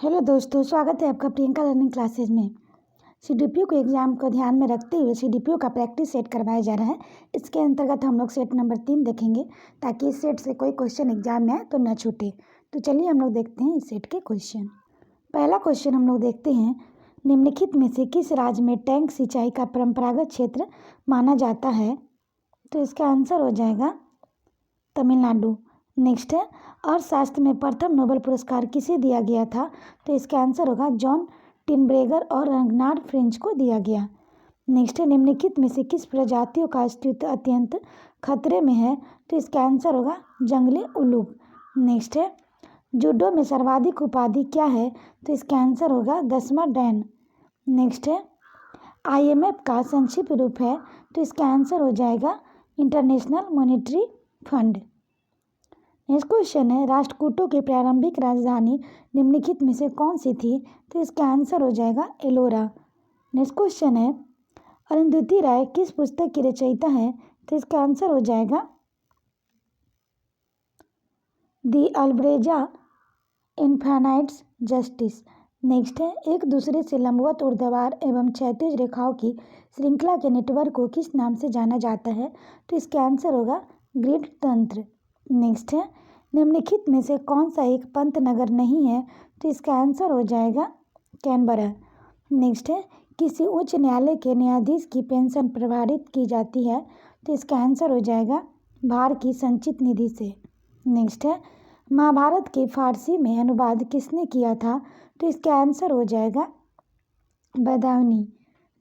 Hello दोस्तों, स्वागत है आपका प्रियंका लर्निंग क्लासेज में। सीडीपीओ के एग्ज़ाम को ध्यान में रखते हुए सीडीपीओ का प्रैक्टिस सेट करवाया जा रहा है। इसके अंतर्गत हम लोग सेट नंबर 3 देखेंगे ताकि इस सेट से कोई क्वेश्चन एग्जाम में आए तो न छूटे। तो चलिए हम लोग देखते हैं इस सेट के क्वेश्चन। पहला क्वेश्चन हम लोग देखते हैं, निम्नलिखित में से किस राज्य में टैंक सिंचाई का परंपरागत क्षेत्र माना जाता है? तो इसका आंसर हो जाएगा तमिलनाडु। नेक्स्ट है, अर्थशास्त्र में प्रथम नोबेल पुरस्कार किसे दिया गया था? तो इसका आंसर होगा जॉन टिनब्रेगर और रंगनाथ फ्रेंच को दिया गया। नेक्स्ट है, निम्नलिखित में से किस प्रजातियों का अस्तित्व अत्यंत खतरे में है? तो इसका आंसर होगा जंगली उल्लूक। नेक्स्ट है, जूडो में सर्वाधिक उपाधि क्या है? तो इसका आंसर होगा 10वां डैन। नेक्स्ट है, IMF का संक्षिप्त रूप है? तो इसका आंसर हो जाएगा international monetary fund. Next question है, राष्ट्रकूटों की प्रारंभिक राजधानी निम्नलिखित में से कौन सी थी? तो इसका आंसर हो जाएगा एलोरा। नेक्स्ट क्वेश्चन है, अरुंधति राय किस पुस्तक की रचयिता है? तो इसका आंसर हो जाएगा दी अल्ब्रेजा इन्फानाइट्स जस्टिस। नेक्स्ट है, एक दूसरे से लंबवत ऊर्ध्वाधर एवं क्षैतिज रेखाओं की श्रृंखला के नेटवर्क को किस नाम से जाना जाता है? तो इसका आंसर होगा ग्रिड तंत्र। नेक्स्ट है, निम्नलिखित में से कौन सा एक पंत नगर नहीं है? तो इसका आंसर हो जाएगा कैनबरा। नेक्स्ट है, किसी उच्च न्यायालय के न्यायाधीश की पेंशन प्रभावित की जाती है? तो इसका आंसर हो जाएगा भार की संचित निधि से। नेक्स्ट है, महाभारत के फारसी में अनुवाद किसने किया था? तो इसका आंसर हो जाएगा बदायूनी।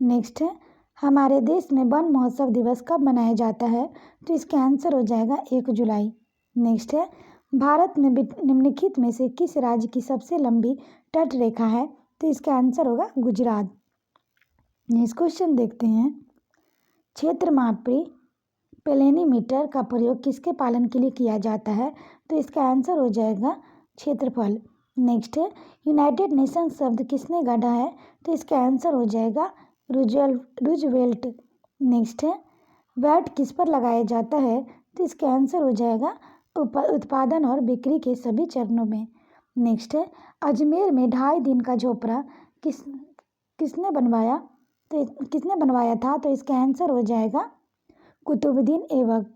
नेक्स्ट है, हमारे देश में वन महोत्सव दिवस कब मनाया जाता है? तो इसका आंसर हो जाएगा 1 जुलाई। नेक्स्ट है, भारत में निम्नलिखित में से किस राज्य की सबसे लंबी तट रेखा है? तो इसका आंसर होगा गुजरात। नेक्स्ट क्वेश्चन देखते हैं, क्षेत्रमापी पेलेनीमीटर का प्रयोग किसके पालन के लिए किया जाता है? तो इसका आंसर हो जाएगा क्षेत्रफल। नेक्स्ट है, यूनाइटेड नेशन शब्द किसने गढ़ा है? तो इसका आंसर हो जाएगा रूजवेल्ट। नेक्स्ट है, वैट किस पर लगाया जाता है? तो इसका आंसर हो जाएगा उत्पादन और बिक्री के सभी चरणों में। नेक्स्ट है, अजमेर में 2.5 दिन का झोपड़ा किसने बनवाया था? तो इसका आंसर हो जाएगा कुतुबुद्दीन ऐबक।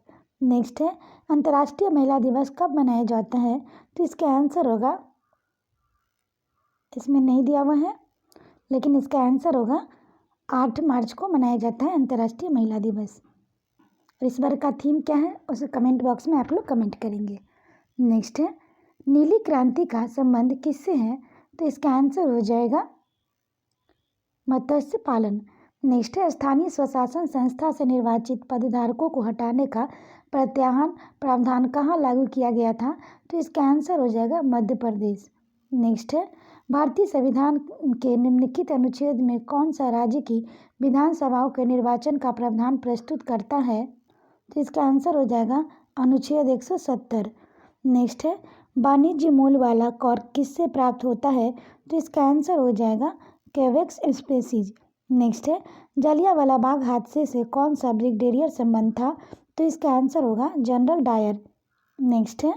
नेक्स्ट है, अंतर्राष्ट्रीय महिला दिवस कब मनाया जाता है? तो इसका आंसर होगा, इसमें नहीं दिया हुआ है लेकिन इसका आंसर होगा 8 मार्च को मनाया जाता है अंतर्राष्ट्रीय महिला दिवस। और इस बार का थीम क्या है उसे कमेंट बॉक्स में आप लोग कमेंट करेंगे। नेक्स्ट है, नीली क्रांति का संबंध किससे है? तो इसका आंसर हो जाएगा मत्स्य पालन। नेक्स्ट है, स्थानीय स्वशासन संस्था से निर्वाचित पदधारकों को हटाने का प्रत्याहार प्रावधान कहाँ लागू किया गया था? तो इसका आंसर हो जाएगा मध्य प्रदेश। नेक्स्ट है, भारतीय संविधान के निम्नलिखित अनुच्छेद में कौन सा राज्य की विधानसभाओं के निर्वाचन का प्रावधान प्रस्तुत करता है? तो इसका आंसर हो जाएगा अनुच्छेद 170। नेक्स्ट है, वाणिज्य मूल वाला कर किससे प्राप्त होता है? तो इसका आंसर हो जाएगा कैवेक्स स्पेसीज। नेक्स्ट है, जलियांवाला बाग हादसे से कौन सा ब्रिगेडियर संबंध था? तो इसका आंसर होगा जनरल डायर। नेक्स्ट है,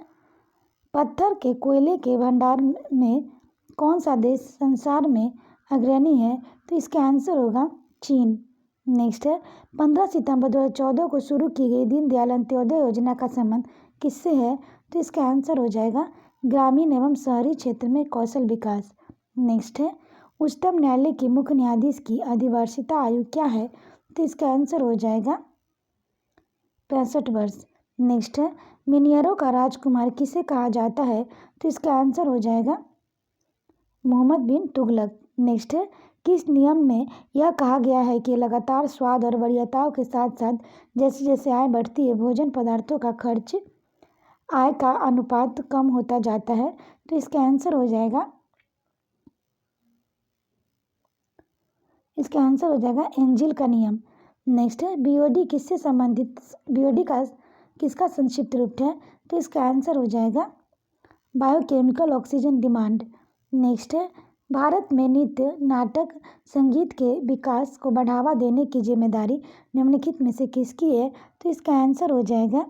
पत्थर के कोयले के भंडार में कौन सा देश संसार में अग्रणी है? तो इसका आंसर होगा चीन। नेक्स्ट है, 15 सितंबर 2014 को शुरू की गई दीनदयाल अंत्योदय योजना का संबंध किससे है? तो इसका आंसर हो जाएगा ग्रामीण एवं शहरी क्षेत्र में कौशल विकास। नेक्स्ट है, उच्चतम न्यायालय के मुख्य न्यायाधीश की अधिवर्षिता आयु क्या है? तो इसका आंसर हो जाएगा 65 वर्ष। नेक्स्ट है, मिनियरों का राजकुमार किसे कहा जाता है? तो इसका आंसर हो जाएगा मोहम्मद बिन तुगलक। नेक्स्ट है, किस नियम में यह कहा गया है कि लगातार स्वाद और वरीयताओं के साथ साथ जैसे जैसे आय बढ़ती है भोजन पदार्थों का खर्च आय का अनुपात कम होता जाता है? तो इसका आंसर हो जाएगा एंजिल का नियम। नेक्स्ट है, बीओडी किससे संबंधित बीओडी का किसका संक्षिप्त रूप है? तो इसका आंसर हो जाएगा बायोकेमिकल ऑक्सीजन डिमांड। नेक्स्ट है, भारत में नृत्य नाटक संगीत के विकास को बढ़ावा देने की जिम्मेदारी निम्नलिखित में से किसकी है? तो इसका आंसर हो जाएगा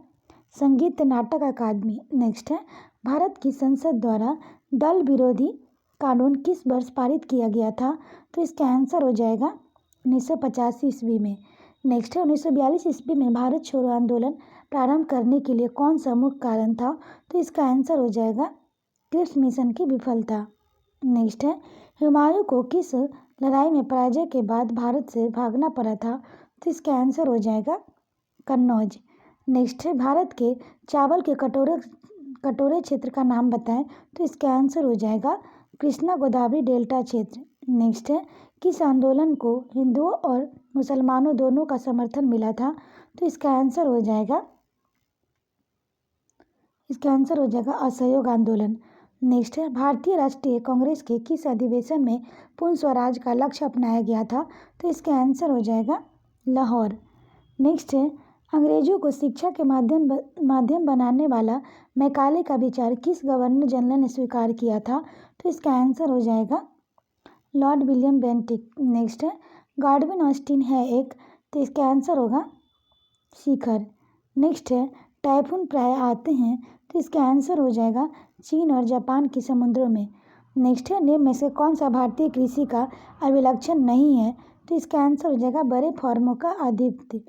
संगीत नाटक अकादमी। नेक्स्ट है, भारत की संसद द्वारा दल विरोधी कानून किस वर्ष पारित किया गया था? तो इसका आंसर हो जाएगा 1985 ईस्वी में। नेक्स्ट है 1942 ईस्वी में भारत छोड़ो आंदोलन प्रारंभ करने के लिए कौन सा मुख्य कारण था? तो इसका आंसर हो जाएगा क्रिप्स मिशन की विफलता। नेक्स्ट है हुमायूं को किस लड़ाई में पराजय के बाद भारत से भागना पड़ा था? तो इसका आंसर हो जाएगा कन्नौज। नेक्स्ट है भारत के चावल के कटोरे क्षेत्र का नाम बताएं। तो इसका आंसर हो जाएगा कृष्णा गोदावरी डेल्टा क्षेत्र। नेक्स्ट है किस आंदोलन को हिंदुओं और मुसलमानों दोनों का समर्थन मिला था? तो इसका आंसर हो जाएगा असहयोग आंदोलन। नेक्स्ट है भारतीय राष्ट्रीय कांग्रेस के किस अधिवेशन में पूर्ण स्वराज का लक्ष्य अपनाया गया था? तो इसका आंसर हो जाएगा लाहौर। नेक्स्ट है अंग्रेजों को शिक्षा के माध्यम बनाने वाला मैकाले का विचार किस गवर्नर जनरल ने स्वीकार किया था? तो इसका आंसर हो जाएगा लॉर्ड विलियम बेंटिक। नेक्स्ट है गार्डविन ऑस्टिन है एक, तो इसका आंसर होगा शिखर। नेक्स्ट है टाइफून प्राय आते हैं, तो इसका आंसर हो जाएगा चीन और जापान के समुद्रों में। नेक्स्ट है निम्न में से कौन सा भारतीय कृषि का अभिलक्षण नहीं है? तो इसका आंसर हो जाएगा बड़े फॉर्मों का आधिपत्य।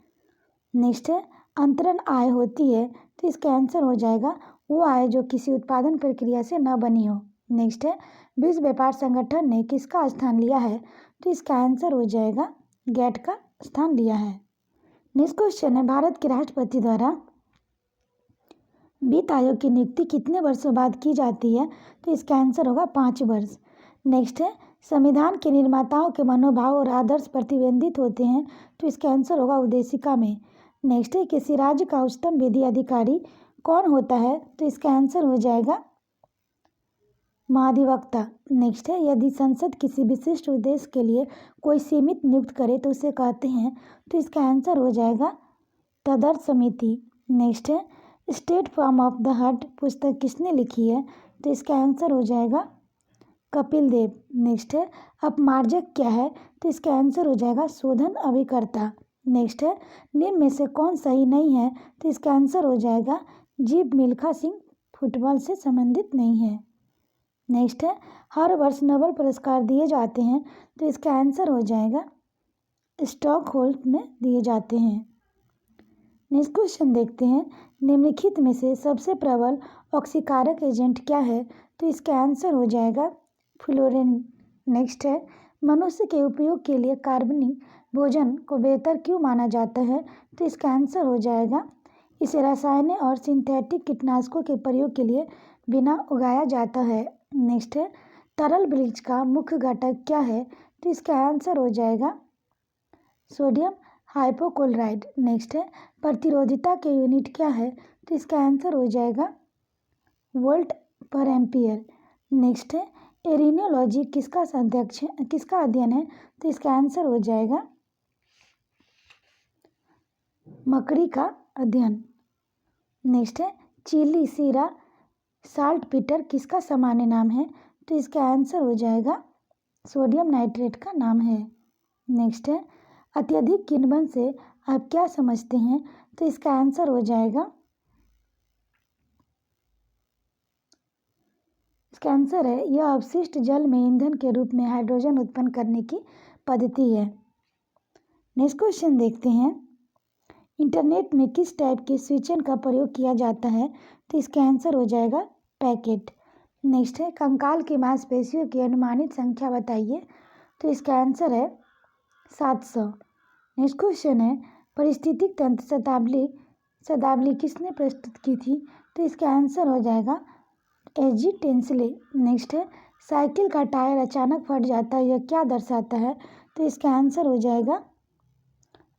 नेक्स्ट है अंतरण आय होती है, तो इसका आंसर हो जाएगा वो आय जो किसी उत्पादन प्रक्रिया से न बनी हो। नेक्स्ट है विश्व व्यापार संगठन ने किसका स्थान लिया है? तो इसका आंसर हो जाएगा गैट का स्थान लिया है। नेक्स्ट क्वेश्चन है भारत के राष्ट्रपति द्वारा वित्त आयोग की नियुक्ति कितने वर्षों बाद की जाती है? तो इसका आंसर होगा 5 वर्ष। नेक्स्ट है संविधान के निर्माताओं के मनोभाव और आदर्श प्रतिबिंबित होते हैं, तो इसका आंसर होगा उद्देशिका में। नेक्स्ट है किसी राज्य का उच्चतम विधि अधिकारी कौन होता है? तो इसका आंसर हो जाएगा महाधिवक्ता। नेक्स्ट है यदि संसद किसी विशिष्ट उद्देश्य के लिए कोई सीमित नियुक्त करे तो उसे कहते हैं, तो इसका आंसर हो जाएगा तदर्थ समिति। नेक्स्ट है state form of the heart पुस्तक किसने लिखी है? तो इसका आंसर हो जाएगा कपिल देव। नेक्स्ट है अपमार्जक क्या है? तो इसका आंसर हो जाएगा शोधन अभिकर्ता। नेक्स्ट है निम्न में से कौन सही नहीं है? तो इसका आंसर हो जाएगा जीव मिल्खा सिंह फुटबॉल से संबंधित नहीं है। नेक्स्ट है हर वर्ष नोबेल पुरस्कार दिए जाते हैं, तो इसका आंसर हो जाएगा स्टॉकहोल्म में दिए जाते हैं। नेक्स्ट क्वेश्चन देखते हैं निम्नलिखित में से सबसे प्रबल ऑक्सीकारक एजेंट क्या है? तो इसका आंसर हो जाएगा फ्लोरीन। नेक्स्ट है मनुष्य के उपयोग के लिए कार्बनिक भोजन को बेहतर क्यों माना जाता है? तो इसका आंसर हो जाएगा इसे रासायनिक और सिंथेटिक कीटनाशकों के प्रयोग के लिए बिना उगाया जाता है। नेक्स्ट है तरल ब्लीच का मुख्य घटक क्या है? तो इसका आंसर हो जाएगा सोडियम हाइपोक्लोराइड। नेक्स्ट है प्रतिरोधिता के यूनिट क्या है? तो इसका आंसर हो जाएगा वोल्ट पर एम्पियर। नेक्स्ट है एरिनोलॉजी किसका अध्ययन है? तो इसका आंसर हो जाएगा मकड़ी का अध्ययन। नेक्स्ट है चिली सीरा साल्ट पीटर किसका सामान्य नाम है? तो इसका आंसर हो जाएगा सोडियम नाइट्रेट का नाम है। नेक्स्ट है अत्यधिक किण्वन से आप क्या समझते हैं? तो इसका आंसर हो जाएगा इसका आंसर है यह अवशिष्ट जल में ईंधन के रूप में हाइड्रोजन उत्पन्न करने की पद्धति है। नेक्स्ट क्वेश्चन देखते हैं इंटरनेट में किस टाइप के स्विचन का प्रयोग किया जाता है? तो इसका आंसर हो जाएगा पैकेट। नेक्स्ट है कंकाल की मांसपेशियों की अनुमानित संख्या बताइए। तो इसका आंसर है 700। नेक्स्ट क्वेश्चन है परिस्थितिक तंत्र शब्दावली किसने प्रस्तुत की थी? तो इसका आंसर हो जाएगा एच.जी. टेंसले। नेक्स्ट है साइकिल का टायर अचानक फट जाता है, यह क्या दर्शाता है? तो इसका आंसर हो जाएगा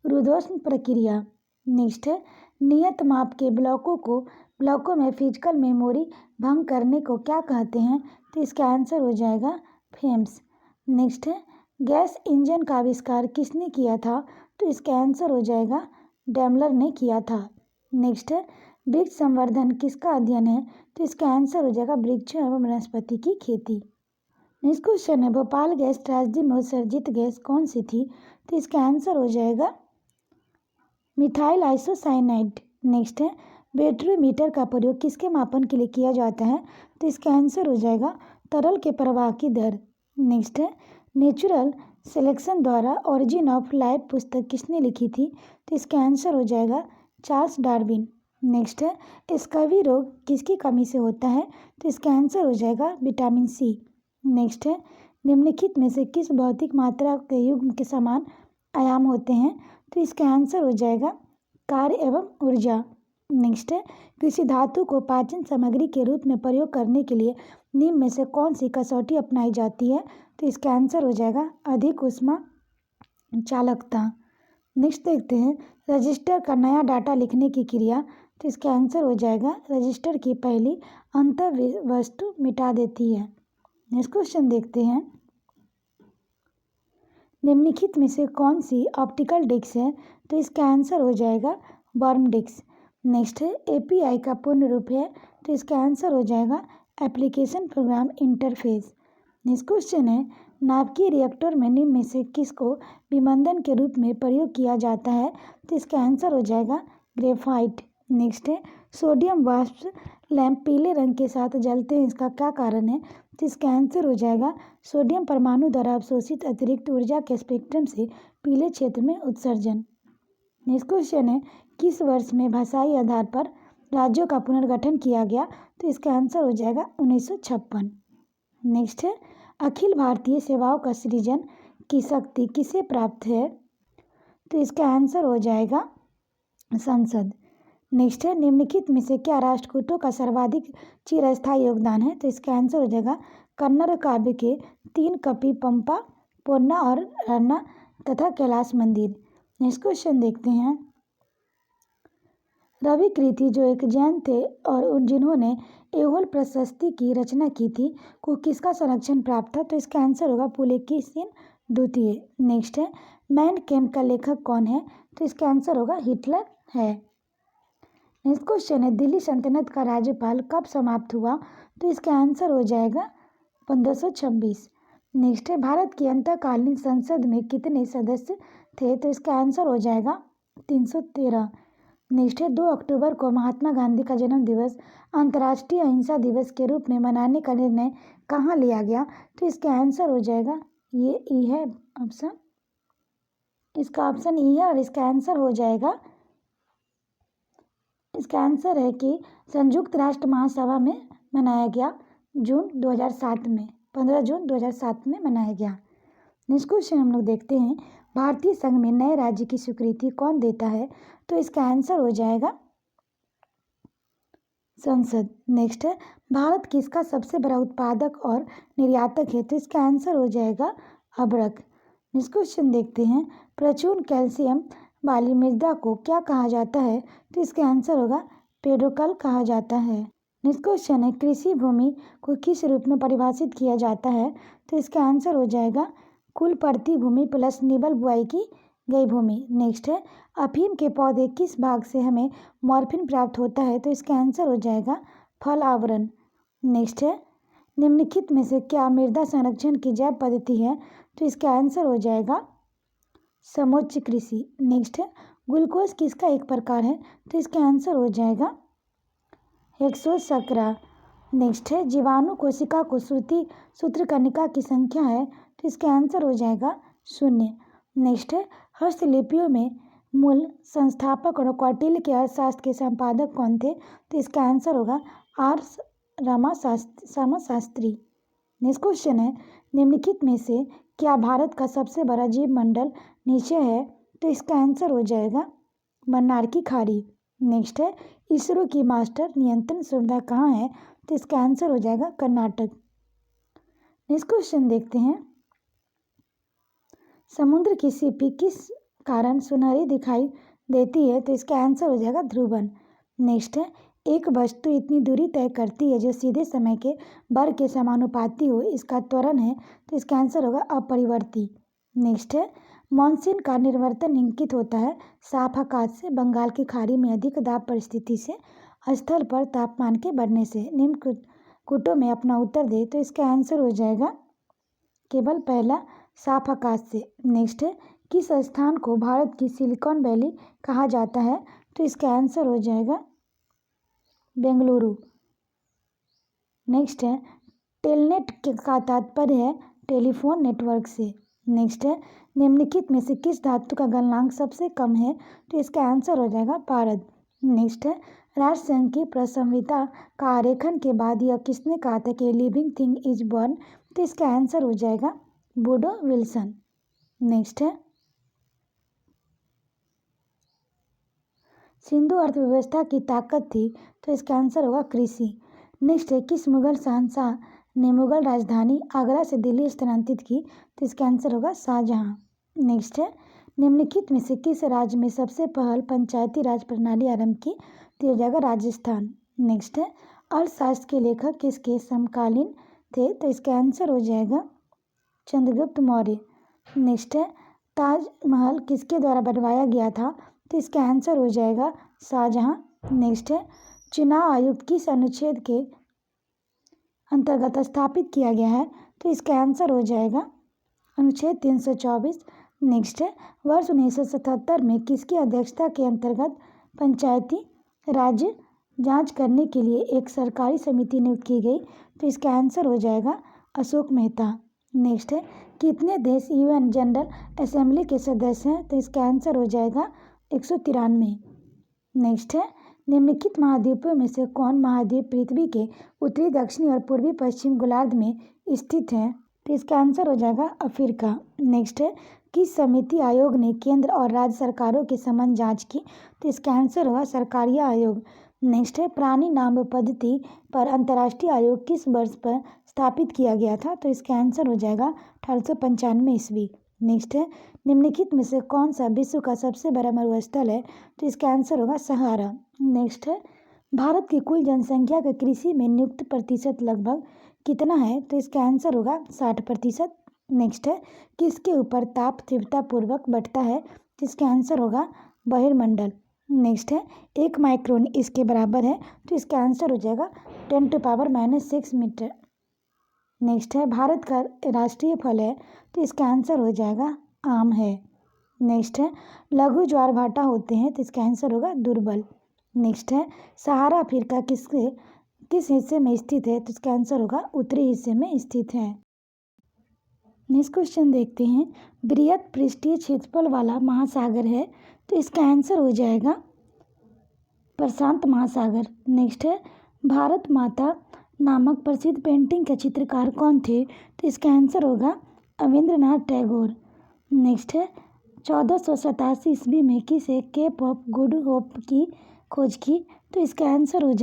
रुद्धोष्म प्रक्रिया। नेक्स्ट है नियत माप के ब्लॉकों में फिजिकल मेमोरी भंग करने को क्या कहते हैं? तो इसका आंसर हो जाएगा फ्रेम्स। नेक्स्ट है गैस इंजन का आविष्कार किसने किया था? तो इसका आंसर हो जाएगा डैमलर ने किया था। नेक्स्ट है वृक्ष संवर्धन किसका अध्ययन है? तो इसका आंसर हो जाएगा वृक्षों एवं वनस्पति की खेती। नेक्स्ट क्वेश्चन है भोपाल गैस त्रासदी में उत्सर्जित गैस कौन सी थी? तो इसका आंसर हो जाएगा मिथाइल आइसोसाइनाइड। नेक्स्ट है बैटरीमीटर का प्रयोग किसके मापन के लिए किया जाता है? तो इसका आंसर हो जाएगा तरल के प्रवाह की दर। नेक्स्ट है नेचुरल सिलेक्शन द्वारा ओरिजिन ऑफ लाइफ पुस्तक किसने लिखी थी? तो इसका आंसर हो जाएगा चार्ल्स डार्विन। नेक्स्ट है स्कर्वी रोग किसकी कमी से होता है? तो इसका आंसर हो जाएगा विटामिन सी। नेक्स्ट है निम्नलिखित में से किस भौतिक मात्रा के युग्म के समान आयाम होते हैं? तो इसका आंसर हो जाएगा कार्य एवं ऊर्जा। नेक्स्ट है किसी धातु को पाचन सामग्री के रूप में प्रयोग करने के लिए निम्न में से कौन सी कसौटी अपनाई जाती है? तो इसका आंसर हो जाएगा अधिक ऊष्मा चालकता। नेक्स्ट देखते हैं रजिस्टर का नया डाटा लिखने की क्रिया। तो इसका आंसर हो जाएगा रजिस्टर की पहली अंतः वस्तु मिटा देती है। नेक्स्ट क्वेश्चन देखते हैं निम्नलिखित में से कौन सी ऑप्टिकल डिस्क है? तो इसका आंसर हो जाएगा वर्म डिस्क। नेक्स्ट है एपीआई का पूर्ण रूप है? तो इसका आंसर हो जाएगा application program interface. Next question है नाभिकीय रिएक्टर में निम्न में से किसको विमंदन के रूप में प्रयोग किया जाता है? तो इसका आंसर हो जाएगा ग्रेफाइट। नेक्स्ट है सोडियम वाष्प लैंप पीले रंग के साथ जलते हैं, इसका क्या कारण है? तो इसका आंसर हो जाएगा सोडियम परमाणु द्वारा अवशोषित अतिरिक्त ऊर्जा के स्पेक्ट्रम से पीले क्षेत्र में उत्सर्जन। नेक्स्ट क्वेश्चन है किस वर्ष में भाषाई आधार पर राज्यों का पुनर्गठन किया गया? तो इसका आंसर हो जाएगा 1956। नेक्स्ट है अखिल भारतीय सेवाओं का सृजन की शक्ति किसे प्राप्त है? तो इसका आंसर हो जाएगा संसद। नेक्स्ट है निम्नलिखित में से क्या राष्ट्रकूटों का सर्वाधिक चिरस्थायी योगदान है? तो इसका आंसर हो जाएगा कन्नड़ काव्य के 3 कपि पंपा, पोन्ना और रन्ना तथा कैलाश मंदिर। नेक्स्ट क्वेश्चन देखते हैं रवि कृति जो एक जैन थे और जिन्होंने ऐहोल प्रशस्ति की रचना की थी को किसका संरक्षण प्राप्त था? तो इसका आंसर होगा पुलकेशिन द्वितीय। नेक्स्ट है मैन कैम्प का लेखक कौन है? तो इसका आंसर होगा हिटलर है। नेक्स्ट क्वेश्चन है दिल्ली सल्तनत का राज्यपाल कब समाप्त हुआ? तो इसका आंसर हो जाएगा 1526। नेक्स्ट है भारत की अंतःकालीन संसद में कितने सदस्य थे? तो इसका आंसर हो जाएगा 313। नेक्स्ट है 2 अक्टूबर को महात्मा गांधी का जन्म दिवस अंतर्राष्ट्रीय अहिंसा दिवस के रूप में मनाने का निर्णय कहाँ लिया गया? तो इसका आंसर हो जाएगा ये ई है ऑप्शन, इसका ऑप्शन ई है और इसका आंसर हो जाएगा इसका आंसर है कि संयुक्त राष्ट्र महासभा में मनाया गया जून 2007 में 15 जून 2007 में मनाया गया। नेक्स्ट क्वेश्चन हम लोग देखते हैं भारतीय संघ में नए राज्य की स्वीकृति कौन देता है? तो इसका आंसर हो जाएगा संसद। नेक्स्ट है भारत किसका सबसे बड़ा उत्पादक और निर्यातक है? तो इसका आंसर हो जाएगा अबरक। नेक्स्ट क्वेश्चन देखते हैं प्रचुर कैल्शियम वाली मृदा को क्या कहा जाता है? तो इसका आंसर होगा पेडोकल कहा जाता है। नेक्स्ट क्वेश्चन है कृषि भूमि को किस रूप में परिभाषित किया जाता है? तो इसका आंसर हो जाएगा कुल प्रति भूमि प्लस निबल बुआई की गई भूमि। नेक्स्ट है अफीम के पौधे किस भाग से हमें मॉर्फिन प्राप्त होता है? तो इसका आंसर हो जाएगा फल आवरण। नेक्स्ट है निम्नलिखित में से क्या मृदा संरक्षण की जैव पद्धति है? तो इसका आंसर हो जाएगा समोच्च कृषि। नेक्स्ट है ग्लूकोज किसका एक प्रकार है? तो इसका आंसर हो जाएगा हेक्सोशर्करा। नेक्स्ट है जीवाणु कोशिका को सूत्रकणिका की संख्या है? तो इसका आंसर हो जाएगा 0। नेक्स्ट है हस्तलिपियों में मूल संस्थापक और कौटिल्य के अर्थशास्त्र के संपादक कौन थे? तो इसका आंसर होगा आर रामाशास्त्री। नेक्स्ट क्वेश्चन है निम्नलिखित में से क्या भारत का सबसे बड़ा जीव मंडल नीचे है? तो इसका आंसर हो जाएगा मन्नार की खाड़ी। नेक्स्ट है इसरो की मास्टर नियंत्रण सुविधा कहाँ है? तो इसका आंसर हो जाएगा कर्नाटक। नेक्स्ट क्वेश्चन देखते हैं समुद्र की सीपी किस कारण सुनहरी दिखाई देती है? तो इसका आंसर हो जाएगा ध्रुवन। नेक्स्ट है एक वस्तु इतनी दूरी तय करती है जो सीधे समय के वर्ग के समानुपाती हो, इसका त्वरण है? तो इसका आंसर होगा अपरिवर्ती। नेक्स्ट है मानसून का निर्वर्तन इंगित होता है साफ आकाश से, बंगाल की खाड़ी में अधिक दाब परिस्थिति से, स्थल पर तापमान के बढ़ने से। निम्न कूटों में अपना उत्तर दे। तो इसका आंसर हो जाएगा केवल पहला साफ आकाश से। नेक्स्ट है किस स्थान को भारत की सिलिकॉन वैली कहा जाता है? तो इसका आंसर हो जाएगा बेंगलुरु। नेक्स्ट है टेलनेट का तात्पर्य है टेलीफोन नेटवर्क से। नेक्स्ट है, निम्नलिखित में से किस धातु का गलनांक सबसे कम है? तो इसका आंसर हो जाएगा पारद। नेक्स्ट है, राष्ट्रसंघ की प्रस्ताविता का आरेखन के बाद यह किसने कहा था कि लिविंग थिंग इज बॉर्न? तो इसका आंसर हो जाएगा वुडो विल्सन। नेक्स्ट है, सिंधु अर्थव्यवस्था की ताकत थी, तो इसका आंसर होगा कृषि। नेक्स्ट है, किस मुगल शहंशाह ने मुगल राजधानी आगरा से दिल्ली स्थानांतरित की? तो इसका आंसर होगा शाहजहां। नेक्स्ट है, निम्नलिखित में से किस राज्य में सबसे पहल पंचायती राज प्रणाली आरंभ की? तो हो जाएगा राजस्थान। नेक्स्ट है, अर्थशास्त्र के लेखक किसके समकालीन थे? तो इसका आंसर हो जाएगा चंद्रगुप्त मौर्य। नेक्स्ट है, ताजमहल किसके द्वारा बनवाया गया था? तो इसका आंसर हो जाएगा शाहजहां। नेक्स्ट है, चुनाव आयुक्त किस अनुच्छेद के अंतर्गत स्थापित किया गया है? तो इसका आंसर हो जाएगा अनुच्छेद 324। नेक्स्ट है, वर्ष 1977 में किसकी अध्यक्षता के अंतर्गत पंचायती राज जांच करने के लिए एक सरकारी समिति नियुक्त की गई? तो इसका आंसर हो जाएगा अशोक मेहता। नेक्स्ट है, कितने देश यूएन जनरल असेंबली के सदस्य हैं? तो इसका आंसर हो जाएगा 193। नेक्स्ट है, निम्नलिखित महाद्वीपों में से कौन महाद्वीप पृथ्वी के उत्तरी, दक्षिणी और पूर्वी पश्चिम गोलार्ध में स्थित है? तो इसका आंसर हो जाएगा अफ्रीका। नेक्स्ट है, किस समिति आयोग ने केंद्र और राज्य सरकारों की समन जांच की? तो इसका आंसर होगा सरकारीय आयोग। नेक्स्ट है, प्राणी नाम पद्धति पर अंतर्राष्ट्रीय आयोग किस वर्ष पर स्थापित किया गया था? तो इसका आंसर हो जाएगा 1895 ईस्वी। नेक्स्ट है, निम्नलिखित में से कौन सा विश्व का सबसे बड़ा मरुस्थल है? तो इसका आंसर होगा सहारा। नेक्स्ट है, भारत की कुल जनसंख्या का कृषि में नियुक्त प्रतिशत लगभग कितना है? तो इसका आंसर होगा 60%। नेक्स्ट है, किसके ऊपर ताप तीव्रतापूर्वक बढ़ता है? जिसका आंसर होगा बहिर्मंडल। नेक्स्ट है, 1 माइक्रोन इसके बराबर है? तो इसका आंसर हो जाएगा 10⁻⁻6 मीटर। नेक्स्ट है, भारत का राष्ट्रीय फल है? तो इसका आंसर हो जाएगा आम है। नेक्स्ट है, लघु ज्वार भाटा होते हैं? तो इसका आंसर होगा दुर्बल। नेक्स्ट है, सहारा अफ्रीका किस हिस्से में स्थित है? तो इसका आंसर होगा उत्तरी हिस्से में स्थित है। नेक्स्ट क्वेश्चन देखते हैं, बृहत पृष्ठीय क्षेत्रफल वाला महासागर है? तो इसका आंसर हो जाएगा प्रशांत महासागर। नेक्स्ट है, भारत माता नामक प्रसिद्ध पेंटिंग के चित्रकार कौन थे? तो इसका आंसर होगा रविंद्रनाथ टैगोर। नेक्स्ट है, 1487 ईस्वी में किसे केप ऑफ गुड होप की खोज की? तो इसका आंसर हो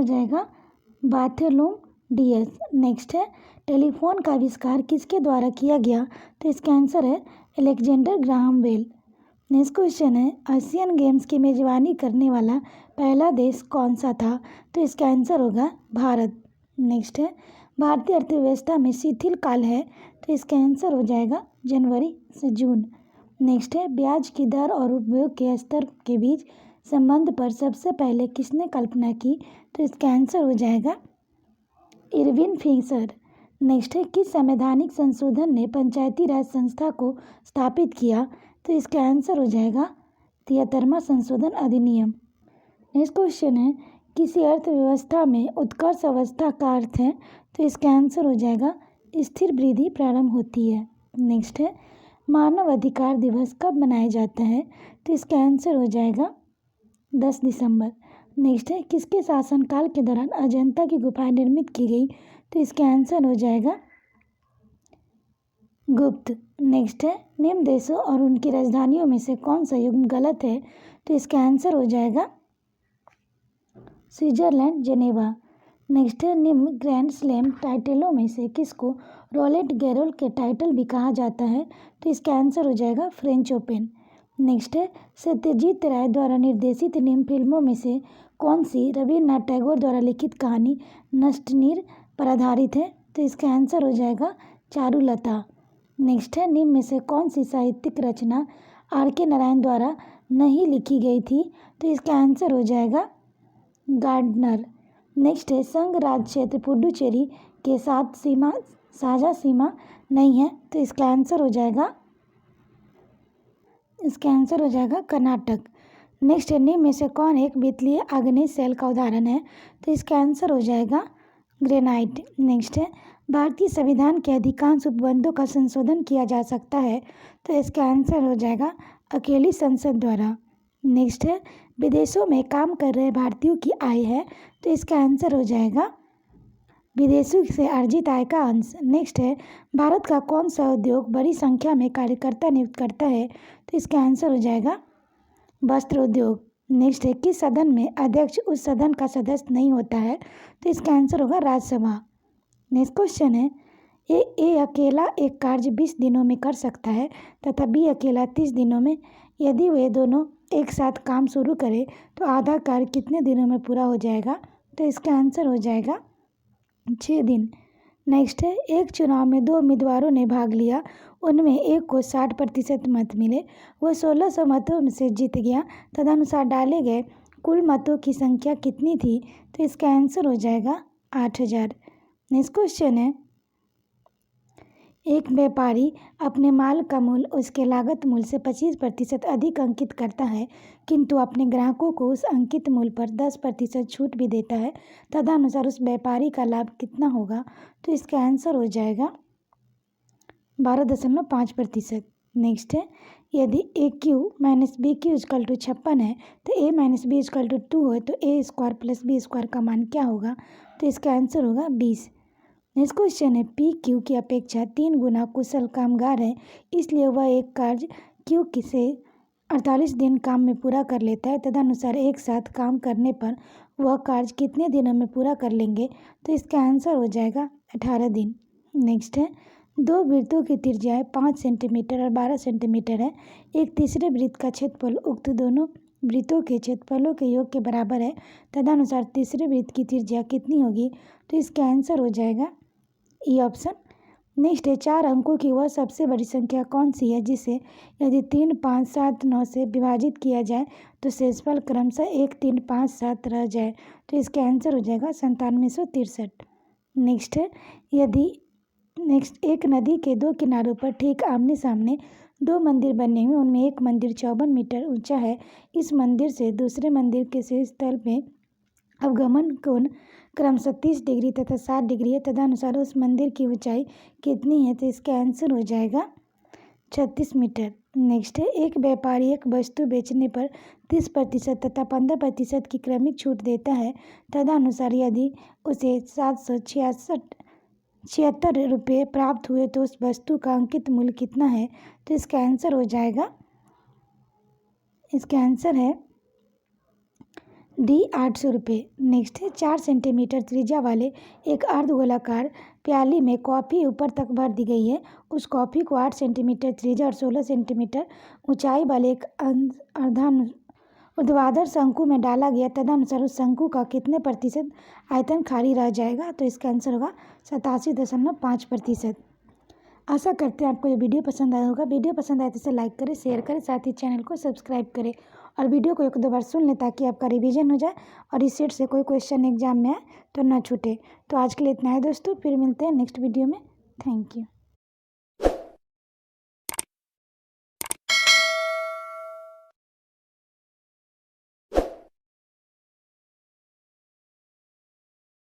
जाएगा बार्थोलोम डियस। नेक्स्ट है, टेलीफोन का आविष्कार किसके द्वारा किया गया? तो इसका आंसर है Alexander Graham Bell. Next question है, एशियन गेम्स की मेजबानी करने वाला पहला देश कौन सा था? तो इसका आंसर होगा भारत। नेक्स्ट है, भारतीय अर्थव्यवस्था में शिथिल काल है? तो इसका आंसर हो जाएगा जनवरी से जून। नेक्स्ट है, ब्याज की दर और उपभोग के स्तर के बीच संबंध पर सबसे पहले किसने कल्पना की? तो इसका आंसर हो जाएगा इरविन फिशर। नेक्स्ट है, किस संवैधानिक संशोधन ने पंचायती राज संस्था को स्थापित किया? तो इसका आंसर हो जाएगा 73वां संशोधन अधिनियम। नेक्स्ट क्वेश्चन है, किसी अर्थव्यवस्था में उत्कर्ष अवस्था का अर्थ है? तो इसका आंसर हो जाएगा स्थिर वृद्धि प्रारंभ होती है। नेक्स्ट है, मानव अधिकार दिवस कब मनाया जाता है? तो इसका आंसर हो जाएगा 10 दिसंबर। नेक्स्ट है, किसके शासनकाल के दौरान अजंता की गुफाएं निर्मित की गई? तो इसका आंसर हो जाएगा गुप्त। नेक्स्ट है, निम्न देशों और उनकी राजधानियों में से कौन सा युग्म गलत है? तो इसका आंसर हो जाएगा स्विट्जरलैंड जेनेवा। नेक्स्ट है, निम्न ग्रैंड स्लैम टाइटलों में से किसको रोलेट गैरोल के टाइटल भी कहा जाता है? तो इसका आंसर हो जाएगा फ्रेंच ओपन। नेक्स्ट है, सत्यजीत राय द्वारा निर्देशित निम्न फिल्मों में से कौन सी रविन्द्रनाथ टैगोर द्वारा लिखित कहानी नष्टनीर पर आधारित है? तो इसका आंसर हो जाएगा चारुलता। नेक्स्ट है, निम्न में से कौन सी साहित्यिक रचना R.K. नारायण द्वारा नहीं लिखी गई थी? तो इसका आंसर हो जाएगा गार्डनर। नेक्स्ट है, संघ राज्य क्षेत्र पुडुचेरी के साथ साझा सीमा नहीं है? तो इसका आंसर हो जाएगा कर्नाटक। नेक्स्ट है, निम्न में से कौन एक वित्तीय आग्नेय शैल का उदाहरण है? तो इसका आंसर हो जाएगा ग्रेनाइट। नेक्स्ट है, भारतीय संविधान के अधिकांश उपबंधों का संशोधन किया जा सकता है। तो इसका आंसर हो जाएगा अकेली संसद द्वारा। नेक्स्ट है, विदेशों में काम कर रहे भारतीयों की आय है। तो इसका आंसर हो जाएगा विदेशों से अर्जित आय का अंश। नेक्स्ट है, भारत का कौन सा उद्योग बड़ी संख्या में कार्यकर्ता नियुक्त करता है? तो इसका आंसर हो जाएगा वस्त्र उद्योग। नेक्स्ट है, किस सदन में अध्यक्ष उस सदन का सदस्य नहीं होता है? तो इसका आंसर होगा राज्यसभा। नेक्स्ट क्वेश्चन है, ए अकेला एक कार्य 20 दिनों में कर सकता है तथा बी अकेला 30 दिनों में। यदि वे दोनों एक साथ काम शुरू करें तो आधा कार्य कितने दिनों में पूरा हो जाएगा? तो इसका आंसर हो जाएगा 6 दिन। नेक्स्ट है, एक चुनाव में 2 उम्मीदवारों ने भाग लिया, उनमें एक को 60% मत मिले, वह 1600 मतों से जीत गया, तदनुसार डाले गए कुल मतों की संख्या कितनी थी? तो इसका आंसर हो जाएगा 8000। नेक्स्ट क्वेश्चन है, एक व्यापारी अपने माल का मूल्य उसके लागत मूल्य से 25% अधिक अंकित करता है, किंतु अपने ग्राहकों को उस अंकित मूल्य पर 10% छूट भी देता है, तदनुसार उस व्यापारी का लाभ कितना होगा? तो इसका आंसर हो जाएगा 12.5%। नेक्स्ट है, यदि A Q minus B Q equal to 56 है तो A minus B equal to 2 है, तो A square plus B square का मान क्या होगा? तो इसका आंसर होगा 20। नेक्स्ट क्वेश्चन है, पी क्यू की अपेक्षा 3 गुना कुशल कामगार है, इसलिए वह एक कार्य क्यू से 48 दिन काम में पूरा कर लेता है, तदनुसार एक साथ काम करने पर वह कार्य कितने दिनों में पूरा कर लेंगे? तो इसका आंसर हो जाएगा 18 दिन। नेक्स्ट है, 2 वृत्तों की त्रिज्याएं 5 सेंटीमीटर और 12 सेंटीमीटर है, एक तीसरे वृत्त का क्षेत्रफल उक्त दोनों वृत्तों के क्षेत्रफलों के योग के बराबर है, तदनुसार तीसरे वृत्त की त्रिज्या कितनी होगी? तो इसका आंसर हो जाएगा ई ऑप्शन। नेक्स्ट है, 4 अंकों की वह सबसे बड़ी संख्या कौन सी है जिसे यदि 3, 5, 7, 9 से विभाजित किया जाए तो शेषफल क्रमशः 1, 3, 5, 7 रह जाए? तो इसका आंसर हो जाएगा 9763। नेक्स्ट है, यदि एक नदी के 2 किनारों पर ठीक आमने सामने 2 मंदिर बने हुए, उनमें एक मंदिर 54 मीटर ऊंचा है, इस मंदिर से दूसरे मंदिर के शीर्ष तल में अवगमन कोण क्रमशः 30 डिग्री तथा 60 डिग्री है, तदनुसार उस मंदिर की ऊंचाई कितनी है? तो इसका आंसर हो जाएगा 36 मीटर। नेक्स्ट है, एक व्यापारी एक वस्तु बेचने पर 30% तथा 15% की क्रमिक छूट देता है, तदनुसार यदि उसे 776 रुपये प्राप्त हुए तो उस वस्तु का अंकित मूल्य कितना है? तो इसका आंसर हो जाएगा, इसका आंसर है डी 800 रुपये। नेक्स्ट है, 4 सेंटीमीटर त्रिज्या वाले एक अर्धगोलाकार प्याली में कॉफ़ी ऊपर तक भर दी गई है, उस कॉफ़ी को 8 सेंटीमीटर त्रिज्या और 16 सेंटीमीटर ऊंचाई वाले एक ऊर्ध्वाधर शंकु में डाला गया, तदनुसार उस शंकु का कितने प्रतिशत आयतन खाली रह जाएगा? तो इसका आंसर होगा 87.5%। आशा करते हैं आपको ये वीडियो पसंद आया होगा। वीडियो पसंद आए तो इसे लाइक करें, शेयर करें, साथ ही चैनल को सब्सक्राइब करें और वीडियो को 1-2 बार सुन लें ताकि आपका रिवीजन हो जाए और इस सेट से कोई क्वेश्चन एग्जाम में आए तो ना छूटे। तो आज के लिए इतना है दोस्तों, फिर मिलते हैं नेक्स्ट वीडियो में। Thank you.